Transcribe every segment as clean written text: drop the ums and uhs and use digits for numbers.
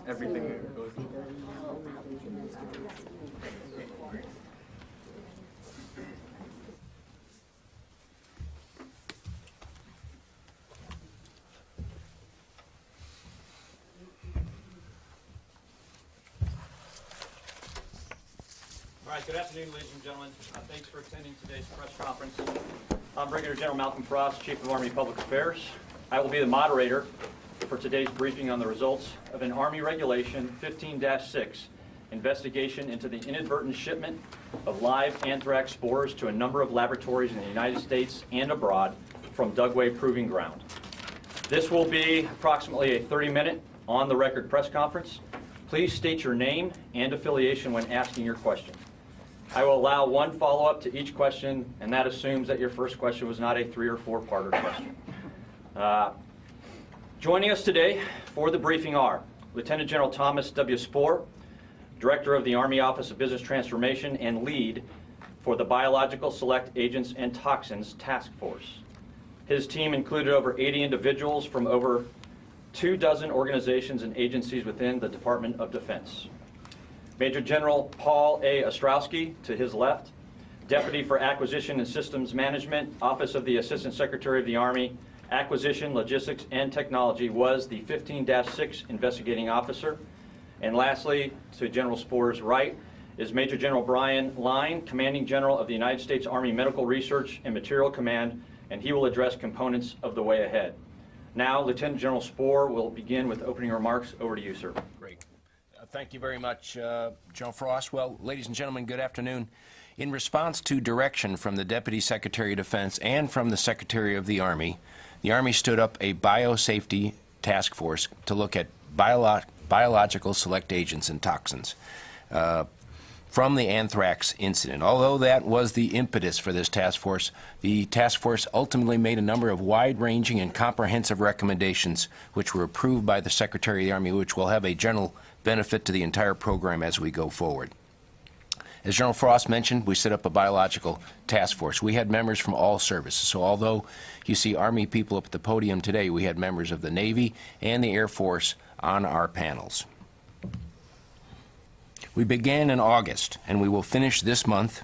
Everything that goes. All right, good afternoon, ladies and gentlemen. Thanks for attending today's press conference. I'm Brigadier General Malcolm Frost, Chief of Army Public Affairs. I will be the moderator for today's briefing on the results of an Army Regulation 15-6, investigation into the inadvertent shipment of live anthrax spores to a number of laboratories in the United States and abroad from Dugway Proving Ground. This will be approximately a 30-minute on-the-record press conference. Please state your name and affiliation when asking your question. I will allow one follow-up to each question, and that assumes that your first question was not a 3- or 4-parter question. Joining us today for the briefing are Lieutenant General Thomas W. Spore, Director of the Army Office of Business Transformation and lead for the Biological Select Agents and Toxins Task Force. His team included over 80 individuals from over 24 organizations and agencies within the Department of Defense. Major General Paul A. Ostrowski, to his left, Deputy for Acquisition and Systems Management, Office of the Assistant Secretary of the Army, Acquisition, Logistics, and Technology, was the 15-6 investigating officer. And lastly, to General Spore's right, is Major General Brian Line, Commanding General of the United States Army Medical Research and Material Command, and he will address components of the way ahead. Now, Lieutenant General Spore will begin with opening remarks. Over to you, sir. Great. Thank you very much, General Frost. Well, ladies and gentlemen, good afternoon. In response to direction from the Deputy Secretary of Defense and from the Secretary of the Army stood up a biosafety task force to look at biological select agents and toxins from the anthrax incident. Although that was the impetus for this task force, the task force ultimately made a number of wide-ranging and comprehensive recommendations which were approved by the Secretary of the Army, which will have a general benefit to the entire program as we go forward. As General Frost mentioned, we set up a biological task force. We had members from all services. So although you see Army people up at the podium today, we had members of the Navy and the Air Force on our panels. We began in August, and we will finish this month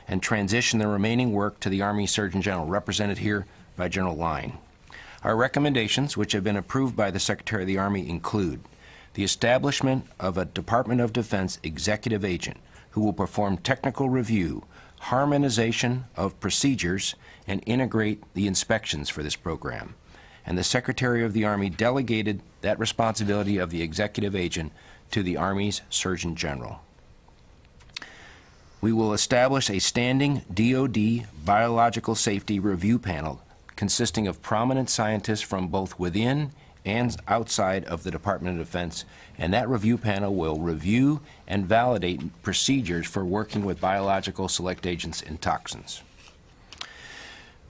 and transition the remaining work to the Army Surgeon General, represented here by General Line. Our recommendations, which have been approved by the Secretary of the Army, include the establishment of a Department of Defense executive agent who will perform technical review, harmonization of procedures, and integrate the inspections for this program. And the Secretary of the Army delegated that responsibility of the executive agent to the Army's Surgeon General. We will establish a standing DoD biological safety review panel consisting of prominent scientists from both within and outside of the Department of Defense, and that review panel will review and validate procedures for working with biological select agents and toxins.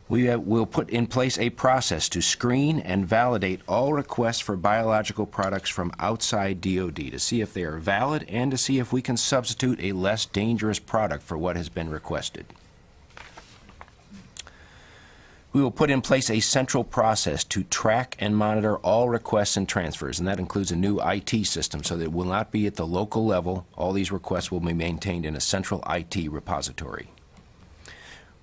We will put in place a process to screen and validate all requests for biological products from outside DoD to see if they are valid and to see if we can substitute a less dangerous product for what has been requested. We will put in place a central process to track and monitor all requests and transfers, and that includes a new IT system so that it will not be at the local level. All these requests will be maintained in a central IT repository.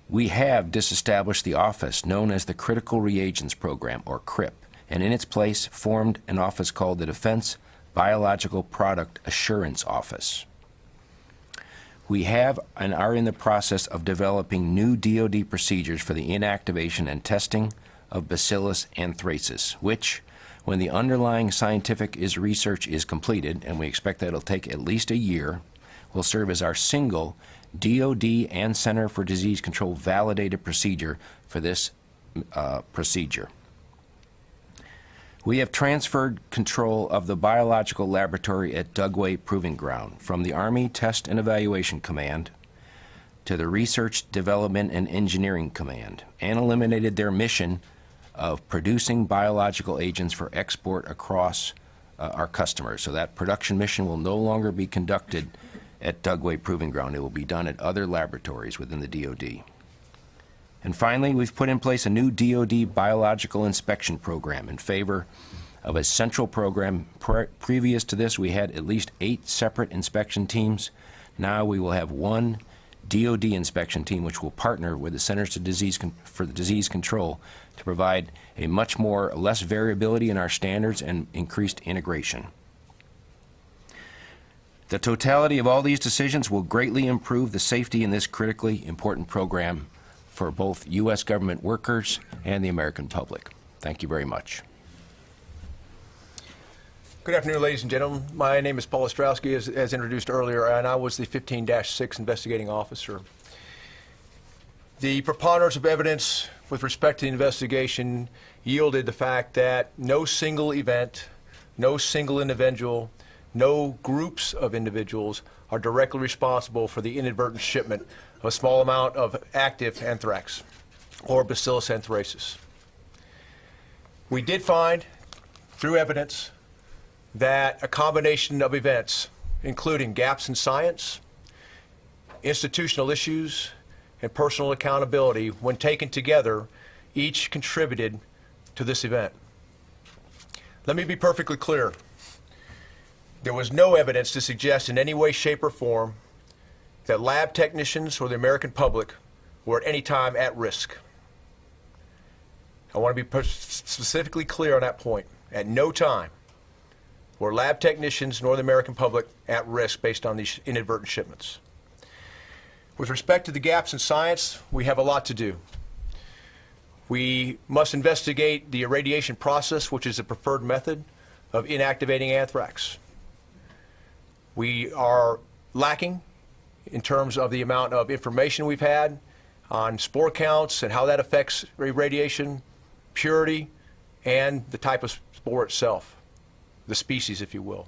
We have disestablished the office known as the Critical Reagents Program, or CRIP, and in its place formed an office called the Defense Biological Product Assurance Office. We have and are in the process of developing new DoD procedures for the inactivation and testing of Bacillus anthracis, which, when the underlying scientific research is completed, and we expect that it'll take at least a year, will serve as our single DoD and Center for Disease Control validated procedure for this procedure. We have transferred control of the biological laboratory at Dugway Proving Ground from the Army Test and Evaluation Command to the Research, Development, and Engineering Command, and eliminated their mission of producing biological agents for export across our customers. So that production mission will no longer be conducted at Dugway Proving Ground. It will be done at other laboratories within the DoD. And finally, we've put in place a new DoD biological inspection program in favor of a central program. Previous to this, we had at least 8 separate inspection teams. Now we will have one DoD inspection team, which will partner with the Centers for Disease Control to provide a much less variability in our standards and increased integration. The totality of all these decisions will greatly improve the safety in this critically important program for both U.S. government workers and the American public. Thank you very much. Good afternoon, ladies and gentlemen. My name is Paul Ostrowski, as introduced earlier, and I was the 15-6 investigating officer. The preponderance of evidence with respect to the investigation yielded the fact that no single event, no single individual, no groups of individuals are directly responsible for the inadvertent shipment of a small amount of active anthrax or Bacillus anthracis. We did find, through evidence, that a combination of events, including gaps in science, institutional issues, and personal accountability, when taken together, each contributed to this event. Let me be perfectly clear. There was no evidence to suggest in any way, shape, or form that lab technicians or the American public were at any time at risk. I want to be specifically clear on that point. At no time were lab technicians nor the American public at risk based on these inadvertent shipments. With respect to the gaps in science, we have a lot to do. We must investigate the irradiation process, which is the preferred method of inactivating anthrax. We are lacking in terms of the amount of information we've had on spore counts and how that affects irradiation, purity, and the type of spore itself, the species, if you will.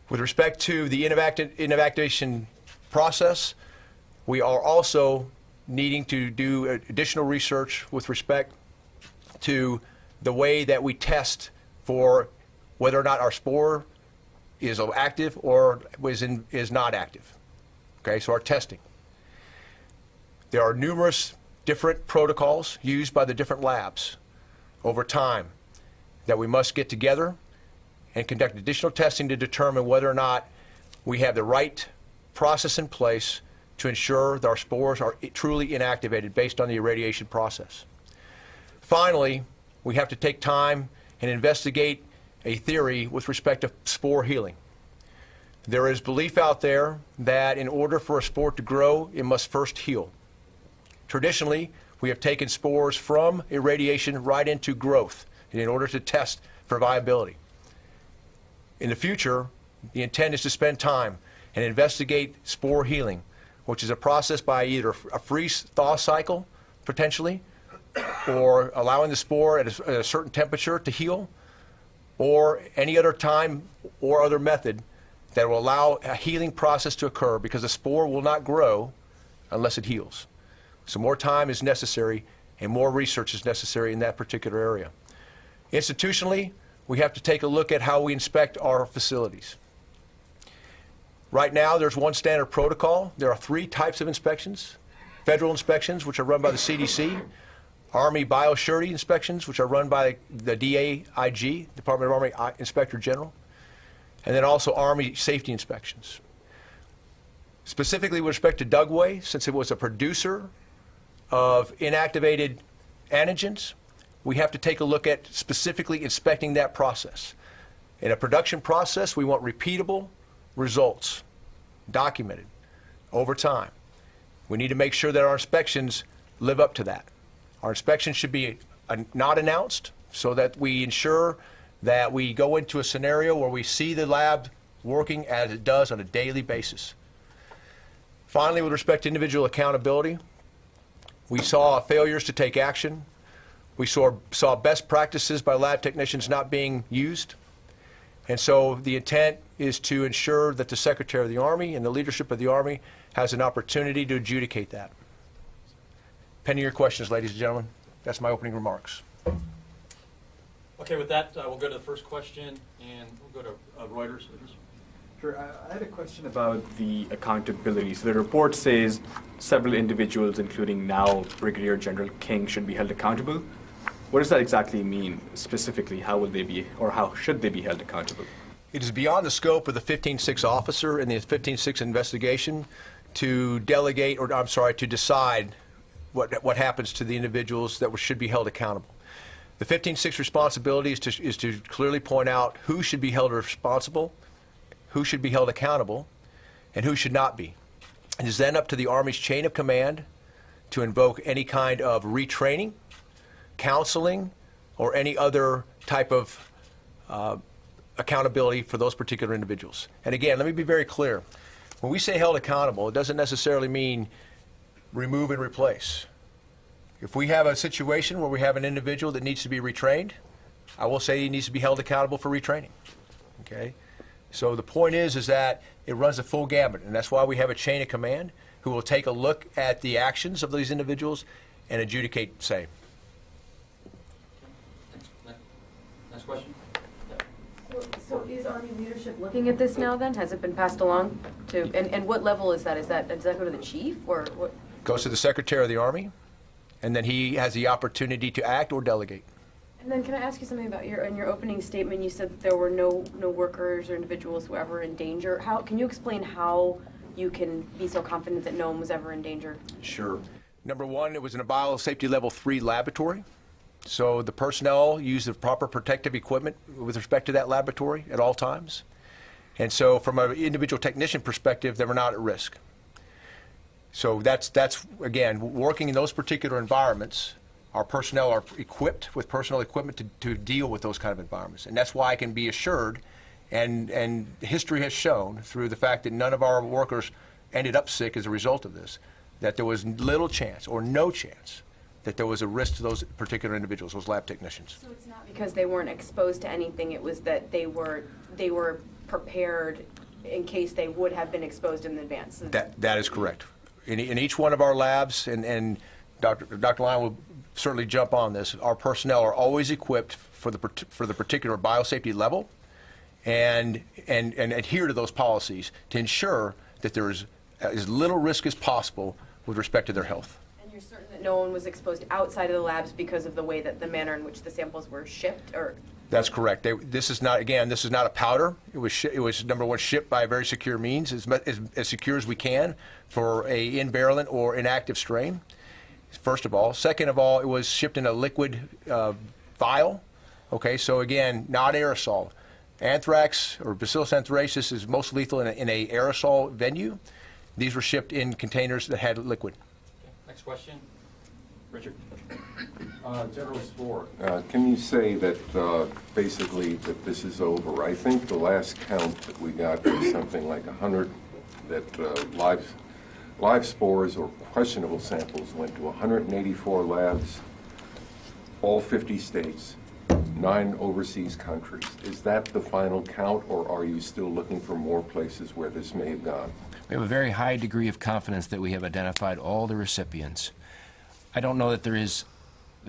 With respect to the inactivation process, we are also needing to do additional research with respect to the way that we test for whether or not our spore is active or is not active. Okay, so our testing. There are numerous different protocols used by the different labs over time that we must get together and conduct additional testing to determine whether or not we have the right process in place to ensure that our spores are truly inactivated based on the irradiation process. Finally, we have to take time and investigate a theory with respect to spore healing. There is belief out there that in order for a spore to grow, it must first heal. Traditionally, we have taken spores from irradiation right into growth in order to test for viability. In the future, the intent is to spend time and investigate spore healing, which is a process by either a freeze-thaw cycle, potentially, or allowing the spore at a certain temperature to heal, or any other time or other method that will allow a healing process to occur, because the spore will not grow unless it heals. So more time is necessary and more research is necessary in that particular area. Institutionally, we have to take a look at how we inspect our facilities. Right now, there's one standard protocol. There are 3 types of inspections: federal inspections, which are run by the CDC, Army biosurety inspections, which are run by the DAIG, Department of Army Inspector General, and then also Army safety inspections. Specifically with respect to Dugway, since it was a producer of inactivated antigens, we have to take a look at specifically inspecting that process. In a production process, we want repeatable results, documented over time. We need to make sure that our inspections live up to that. Our inspections should be not announced, so that we ensure that we go into a scenario where we see the lab working as it does on a daily basis. Finally, with respect to individual accountability, we saw failures to take action. We saw best practices by lab technicians not being used. And so the intent is to ensure that the Secretary of the Army and the leadership of the Army has an opportunity to adjudicate that. Pending your questions, ladies and gentlemen, that's my opening remarks. Okay, with that, we'll go to the first question, and we'll go to Reuters. Sure. I had a question about the accountability. So the report says several individuals, including now Brigadier General King, should be held accountable. What does that exactly mean specifically? How will they be, or how should they be held accountable? It is beyond the scope of the 15-6 officer in the 15-6 investigation to delegate, or I'm sorry, to decide what happens to the individuals that should be held accountable. The 15-6 responsibility is to clearly point out who should be held responsible, who should be held accountable, and who should not be. It is then up to the Army's chain of command to invoke any kind of retraining, counseling, or any other type of accountability for those particular individuals. And again, let me be very clear. When we say held accountable, it doesn't necessarily mean remove and replace. If we have a situation where we have an individual that needs to be retrained, I will say he needs to be held accountable for retraining. Okay? So the point is that it runs the full gamut, and that's why we have a chain of command who will take a look at the actions of these individuals and adjudicate same. Next question? So is Army leadership looking at this now then? Has it been passed along to, and what level is that? Does that go to the chief or what? Goes to the Secretary of the Army, and then he has the opportunity to act or delegate. And then can I ask you something about in your opening statement, you said that there were no workers or individuals who were ever in danger. Can you explain how you can be so confident that no one was ever in danger? Sure. Number one, it was in a biosafety level 3 laboratory. So the personnel used the proper protective equipment with respect to that laboratory at all times. And so from an individual technician perspective, they were not at risk. So that's again, working in those particular environments, our personnel are equipped with personal equipment to deal with those kind of environments. And that's why I can be assured, and history has shown through the fact that none of our workers ended up sick as a result of this, that there was little chance or no chance that there was a risk to those particular individuals, those lab technicians. So it's not because they weren't exposed to anything, it was that they were prepared in case they would have been exposed in advance. That is correct. In each one of our labs, and Dr. Lyon will certainly jump on this, our personnel are always equipped for the particular biosafety level and adhere to those policies to ensure that there is as little risk as possible with respect to their health. And you're certain that no one was exposed outside of the labs because of the way that the manner in which the samples were shipped, or? That's correct. This is not a powder. It was number one, shipped by a very secure means, as secure as we can for a invirulent or inactive strain, first of all. Second of all, it was shipped in a liquid vial. Okay, so again, not aerosol. Anthrax or Bacillus anthracis is most lethal in a aerosol venue. These were shipped in containers that had liquid. Next question. Richard. General Spore, can you say that basically that this is over? I think the last count that we got was something like 100 that live spores or questionable samples went to 184 labs, all 50 states, 9 overseas countries. Is that the final count, or are you still looking for more places where this may have gone? We have a very high degree of confidence that we have identified all the recipients. I don't know that there is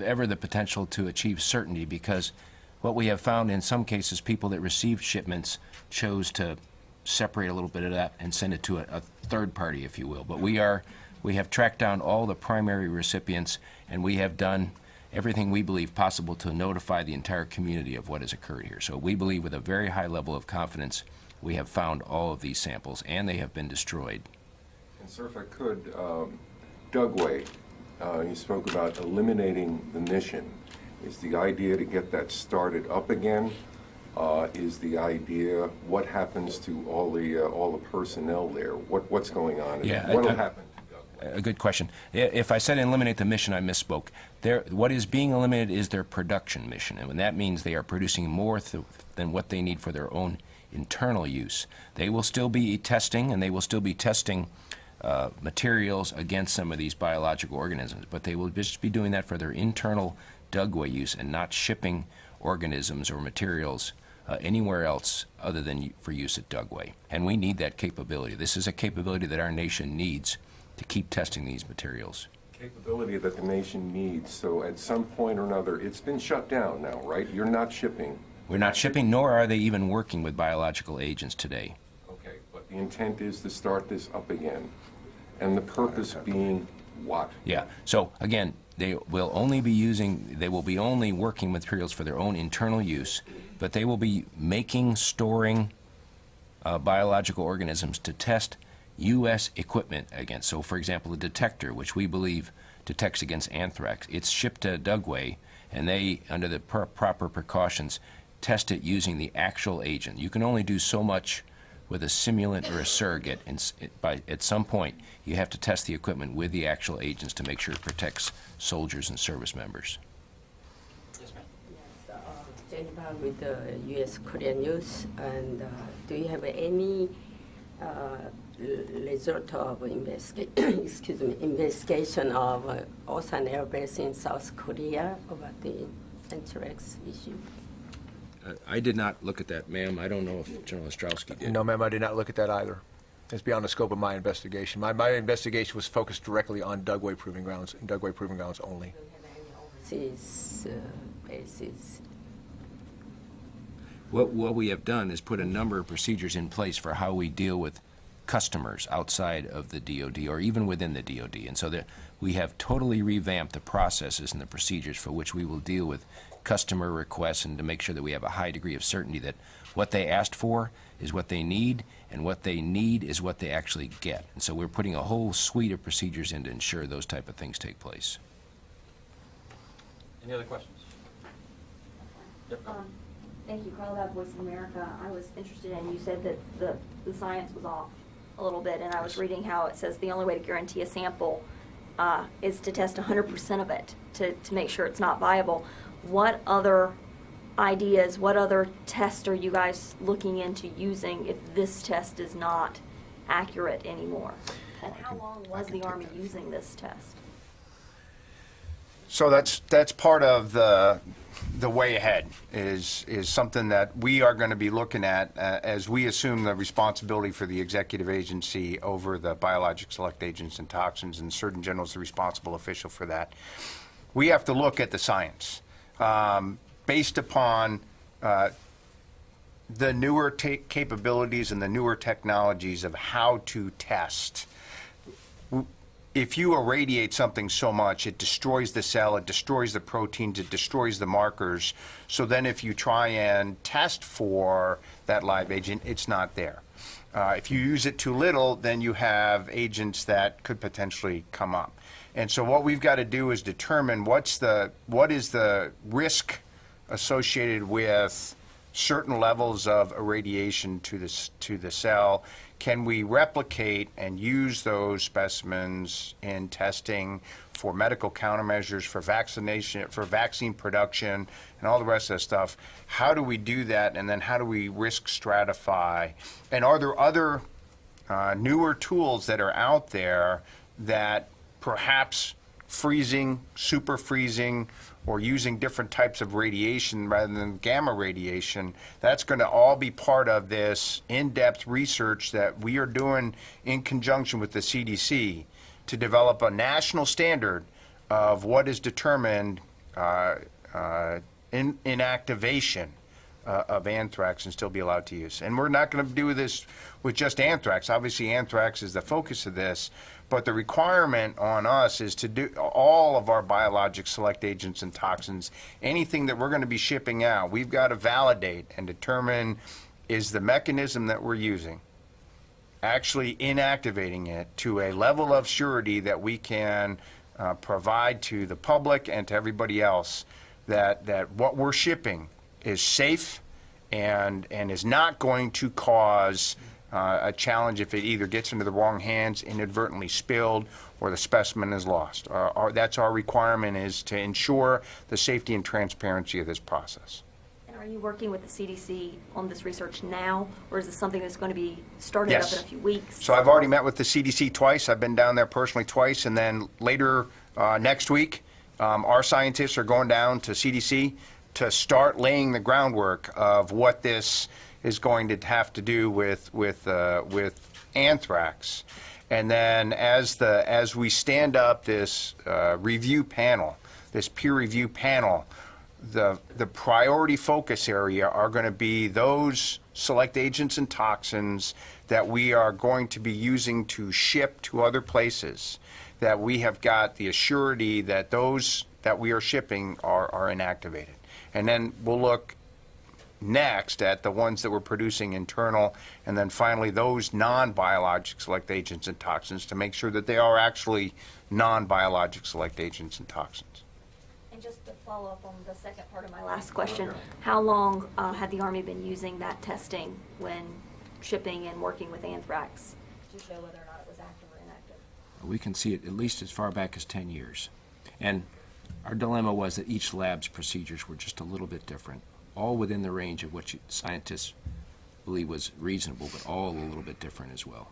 ever the potential to achieve certainty, because what we have found in some cases, people that received shipments chose to separate a little bit of that and send it to a third party, if you will. But we have tracked down all the primary recipients, and we have done everything we believe possible to notify the entire community of what has occurred here. So we believe with a very high level of confidence we have found all of these samples, and they have been destroyed. And sir, if I could, Dugway, you spoke about eliminating the mission. Is the idea to get that started up again? Is the idea what happens to all the personnel there? What's going on? Yeah, what will happen to Dugway? A good question. If I said eliminate the mission, I misspoke. What is being eliminated is their production mission, and that means they are producing more than what they need for their own internal use. They will still be testing, and they will still be testing materials against some of these biological organisms, but they will just be doing that for their internal Dugway use and not shipping organisms or materials anywhere else other than for use at Dugway. And we need that capability. This is a capability that our nation needs to keep testing these materials. Capability that the nation needs. So at some point or another, it's been shut down now, right? You're not shipping. We're not shipping, nor are they even working with biological agents today. Okay. the intent is to start this up again. And the purpose being what? Yeah. So again, they will be only working materials for their own internal use, but they will be making, storing biological organisms to test U.S. equipment against. So for example, a detector, which we believe detects against anthrax, it's shipped to Dugway, and they, under the proper precautions, test it using the actual agent. You can only do so much with a simulant or a surrogate, and at some point you have to test the equipment with the actual agents to make sure it protects soldiers and service members. Yes, ma'am. Yes, Jennifer with the U.S. Korean News, and do you have any result of investigation of Osan Air Base in South Korea about the anthrax issue? I did not look at that, ma'am. I don't know if General Ostrowski did. No, ma'am, I did not look at that either. It's beyond the scope of my investigation. My investigation was focused directly on Dugway Proving Grounds, and Dugway Proving Grounds only. Overseas bases. What we have done is put a number of procedures in place for how we deal with customers outside of the DoD or even within the DoD. And so that we have totally revamped the processes and the procedures for which we will deal with customer requests, and to make sure that we have a high degree of certainty that what they asked for is what they need, and what they need is what they actually get. And so we're putting a whole suite of procedures in to ensure those type of things take place. Any other questions? Yep. Thank you, Carl, that Voice of America. I was interested in, you said that the science was off a little bit, and I was reading how it says the only way to guarantee a sample is to test 100% of it to make sure it's not viable. What other ideas, what other tests are you guys looking into using if this test is not accurate anymore? And how long was the Army using this test? So that's part of the way ahead is something that we are going to be looking at as we assume the responsibility for the executive agency over the biologic select agents and toxins, and the Surgeon General is the responsible official for that. We have to look at the science based upon the newer capabilities and the newer technologies of how to test. If you irradiate something so much, it destroys the cell, it destroys the proteins, it destroys the markers. So then if you try and test for that live agent, it's not there. If you use it too little, then you have agents that could potentially come up. And so what we've got to do is determine what is the risk associated with certain levels of irradiation to the cell. Can we replicate and use those specimens in testing for medical countermeasures, for vaccination, for vaccine production, and all the rest of that stuff? How do we do that, and then how do we risk stratify? And are there other newer tools that are out there that perhaps freezing, super freezing, or using different types of radiation rather than gamma radiation, that's going to all be part of this in-depth research that we are doing in conjunction with the CDC to develop a national standard of what is determined inactivation of anthrax and still be allowed to use. And we're not going to do this with just anthrax. Obviously, anthrax is the focus of this, but the requirement on us is to do all of our biologic select agents and toxins, anything that we're going to be shipping out, we've got to validate and determine is the mechanism that we're using actually inactivating it to a level of surety that we can provide to the public and to everybody else that what we're shipping is safe and is not going to cause a challenge if it either gets into the wrong hands, inadvertently spilled, or the specimen is lost. That's our requirement, is to ensure the safety and transparency of this process. And are you working with the CDC on this research now, or is this something that's going to be started up in a few weeks? So I've already met with the CDC twice. I've been down there personally twice, and then later next week, our scientists are going down to CDC to start laying the groundwork of what this is going to have to do with anthrax. And then as we stand up this review panel, this peer review panel, the priority focus area are going to be those select agents and toxins that we are going to be using to ship to other places, that we have got the assurity that those that we are shipping are inactivated. And then we'll look next at the ones that we're producing internal, and then finally those non-biologic select agents and toxins to make sure that they are actually non-biologic select agents and toxins. And just to follow up on the second part of my last question, how long had the Army been using that testing when shipping and working with Anthrax to show whether or not it was active or inactive? We can see it at least as far back as 10 years. And our dilemma was that each lab's procedures were just a little bit different, all within the range of what scientists believe was reasonable, but all a little bit different as well.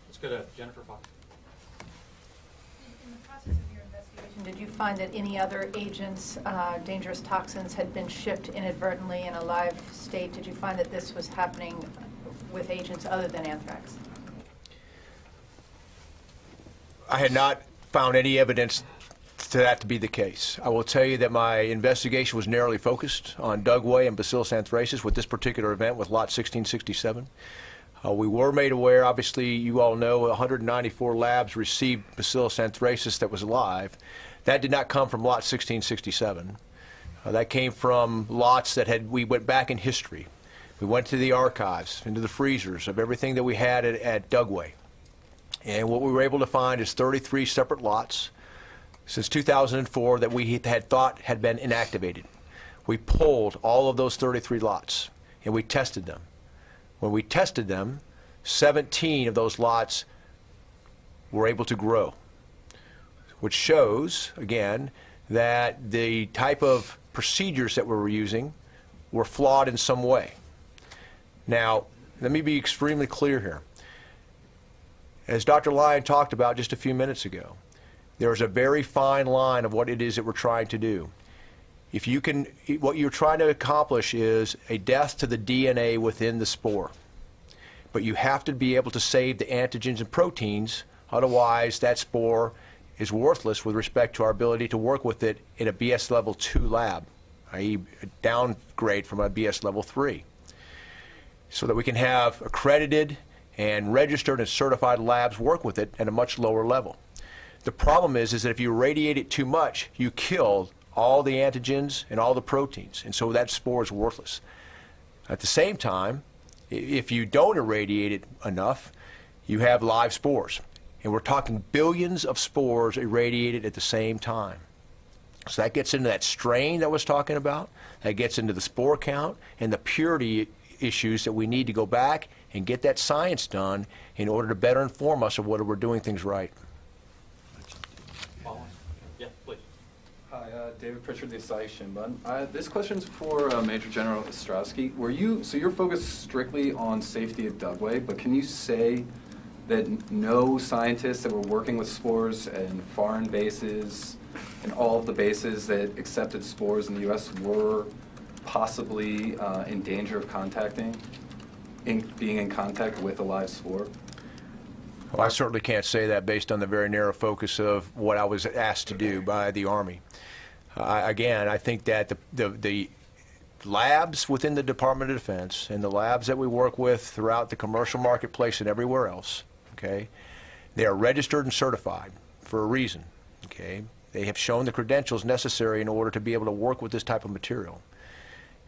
Let's go to Jennifer Fox. In the process of your investigation, did you find that any other agents, dangerous toxins, had been shipped inadvertently in a live state? Did you find that this was happening with agents other than anthrax? I had not found any evidence to that to be the case. I will tell you that my investigation was narrowly focused on Dugway and Bacillus anthracis with this particular event with lot 1667. We were made aware, obviously you all know, 194 labs received Bacillus anthracis that was live. That did not come from lot 1667. That came from lots that we went back in history. We went to the archives, into the freezers of everything that we had at Dugway. And what we were able to find is 33 separate lots since 2004 that we had thought had been inactivated. We pulled all of those 33 lots and we tested them. When we tested them, 17 of those lots were able to grow, which shows, again, that the type of procedures that we were using were flawed in some way. Now, let me be extremely clear here. As Dr. Lyon talked about just a few minutes ago, there's a very fine line of what it is that we're trying to do. If you can, what you're trying to accomplish is a death to the DNA within the spore. But you have to be able to save the antigens and proteins, otherwise that spore is worthless with respect to our ability to work with it in a BS level 2 lab, i.e. a downgrade from a BS level 3. So that we can have accredited and registered and certified labs work with it at a much lower level. The problem is that if you irradiate it too much, you kill all the antigens and all the proteins, and so that spore is worthless. At the same time, if you don't irradiate it enough, you have live spores. And we're talking billions of spores irradiated at the same time. So that gets into that strain that I was talking about, that gets into the spore count and the purity issues that we need to go back and get that science done in order to better inform us of whether we're doing things right. Yeah, please. Hi, David Pritchard, the Asahi Shimbun. This question's for Major General Ostrowski. So you're focused strictly on safety at Dugway, but can you say that no scientists that were working with spores and foreign bases and all of the bases that accepted spores in the U.S. were possibly in danger of being in contact with a live spore? Well, I certainly can't say that based on the very narrow focus of what I was asked to do by the Army. Again, I think that the labs within the Department of Defense and the labs that we work with throughout the commercial marketplace and everywhere else, okay, they are registered and certified for a reason, okay? They have shown the credentials necessary in order to be able to work with this type of material.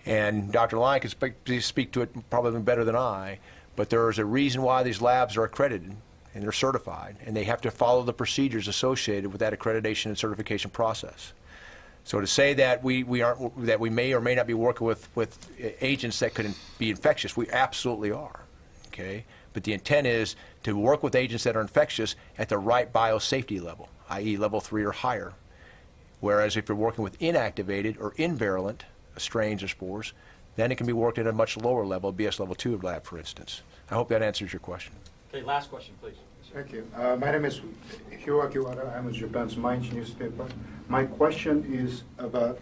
And Dr. Lyon can speak to it probably better than I, but there is a reason why these labs are accredited and they're certified, and they have to follow the procedures associated with that accreditation and certification process. So to say that we may or may not be working with agents that could be infectious, we absolutely are, okay? But the intent is to work with agents that are infectious at the right biosafety level, i.e. level 3 or higher. Whereas if you're working with inactivated or invirulent strains or spores, then it can be worked at a much lower level, BS level 2 lab, for instance. I hope that answers your question. Okay, last question, please. Thank you. My name is Hiroaki Wada. I'm with Japan's Mainichi newspaper. My question is about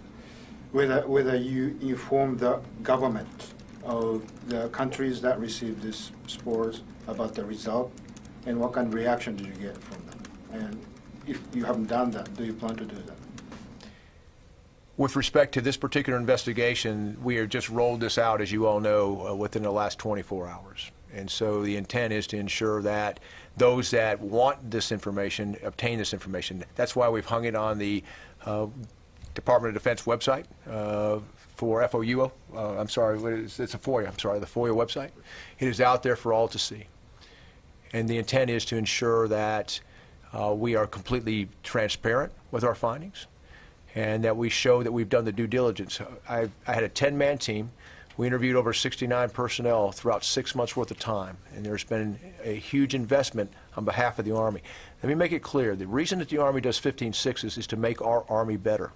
whether you inform the government of the countries that received these spores about the result, and what kind of reaction did you get from them? And if you haven't done that, do you plan to do that? With respect to this particular investigation, we have just rolled this out, as you all know, within the last 24 hours. And so the intent is to ensure that those that want this information obtain this information. That's why we've hung it on the Department of Defense website for FOUO. I'm sorry, it's a FOIA. I'm sorry, the FOIA website. It is out there for all to see. And the intent is to ensure that we are completely transparent with our findings and that we show that we've done the due diligence. I had a 10-man team. We interviewed over 69 personnel throughout 6 months worth of time, and there's been a huge investment on behalf of the Army. Let me make it clear, the reason that the Army does 15-6s is to make our Army better.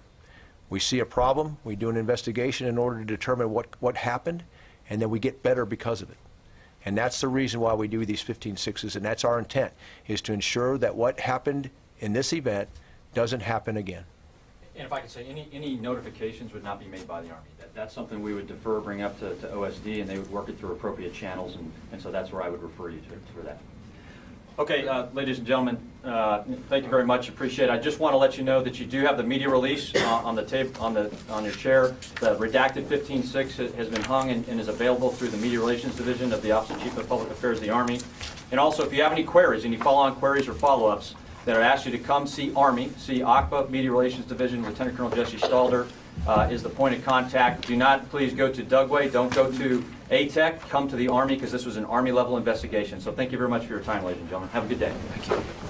We see a problem, we do an investigation in order to determine what happened, and then we get better because of it. And that's the reason why we do these 15-6s, and that's our intent, is to ensure that what happened in this event doesn't happen again. And if I could say, any notifications would not be made by the Army. That's something we would defer, bring up to OSD, and they would work it through appropriate channels, and so that's where I would refer you to for that. Okay, ladies and gentlemen, thank you very much. Appreciate it. I just want to let you know that you do have the media release on the tape on your chair. The redacted 15-6 has been hung and is available through the Media Relations Division of the Office of Chief of Public Affairs of the Army. And also, if you have any queries, any follow-on queries or follow-ups, that I ask you to come see Army, see ACPA, Media Relations Division. Lieutenant Colonel Jesse Stalder is the point of contact. Do not please go to Dugway. Don't go to ATEC. Come to the Army because this was an Army-level investigation. So thank you very much for your time, ladies and gentlemen. Have a good day. Thank you.